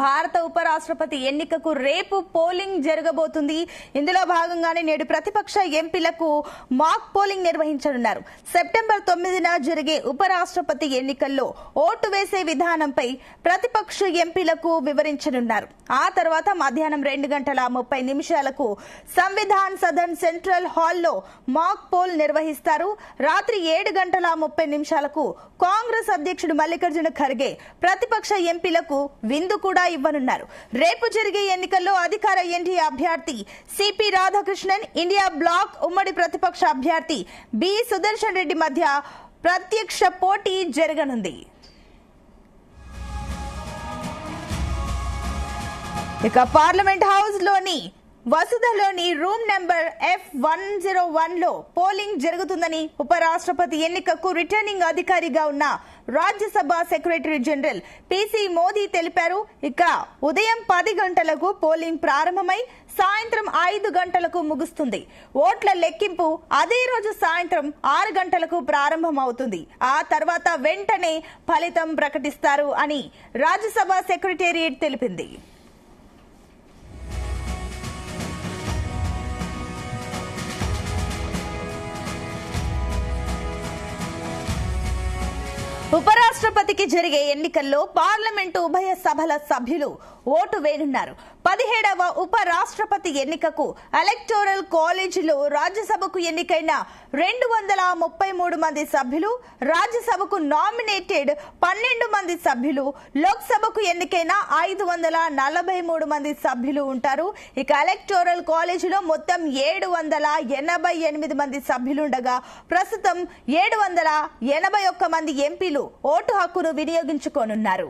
భారత ఉపరాష్ట్రపతి ఎన్నికకు రేపు పోలింగ్ జరగబోతుంది. ఇందులో భాగంగానే నేడు ప్రతిపక్ష ఎంపీలకు మాక్ పోలింగ్ నిర్వహించనున్నారు. సెప్టెంబర్ 9న జరిగే ఉపరాష్ట్రపతి ఎన్నికల్లో ఓటు వేసే విధానంపై ప్రతిపక్ష ఎంపీలకు వివరించనున్నారు. ఆ తర్వాత మధ్యాహ్నం 2:30 సంవిధాన్ సదన్ సెంట్రల్ హాల్లో మాక్ పోల్ నిర్వహిస్తారు. రాత్రి 7:30 కాంగ్రెస్ అధ్యక్షుడు మల్లికార్జున ఖర్గే ప్రతిపక్ష ఎంపీలకు విందు కూడా ఇవ్వనున్నారు. రేపు జరిగే ఎన్నికల్లో అధికార ఎన్డీఏ అభ్యర్థి సిపి రాధాకృష్ణన్, ఇండియా బ్లాక్ ఉమ్మడి ప్రతిపక్ష అభ్యర్థి బి సుదర్శన్ రెడ్డి మధ్య ప్రత్యక్ష పోటీ జరగనుంది. ఇక పార్లమెంట్ హౌస్ లోని వసుధలోని రూమ్ నెంబర్ F101 లో పోలింగ్ జరుగుతుందని ఉపరాష్ట్రపతి ఎన్నికకు రిటర్నింగ్ అధికారిగా ఉన్న Rajya Sabha secretary general PC Modi తెలిపారు. ఇక ఉదయం 10 గంటలకు పోలింగ్ ప్రారంభమై సాయంత్రం 5 గంటలకు ముగుస్తుంది. ఓట్ల లెక్కింపు అదే రోజు సాయంత్రం 6 గంటలకు ప్రారంభమవుతుంది. ఆ తర్వాత వెంటనే ఫలితం ప్రకటిస్తారు అని రాజ్యసభ సెక్రటేరియట్ తెలిపింది. ఉపరాష్ట్రపతికి జరిగే ఎన్నికల్లో పార్లమెంటు ఉభయ సభల సభ్యులు ఓటు వేయనున్నారు. 17వ ఉపరాష్ట్రపతి ఎన్నికకు ఎలక్టోరల్ కాలేజీలో రాజ్యసభకు ఎన్నికైన 233 మంది సభ్యులు, రాజ్యసభకు నామినేటెడ్ 12 మంది సభ్యులు, లోక్సభకు ఎన్నికైన 543 మంది సభ్యులు ఉంటారు. ఇక ఎలక్టోరల్ కాలేజీలో మొత్తం 788 మంది సభ్యులుండగా ప్రస్తుతం 781 మంది ఎంపీలు ఓటు హక్కును వినియోగించుకోనున్నారు.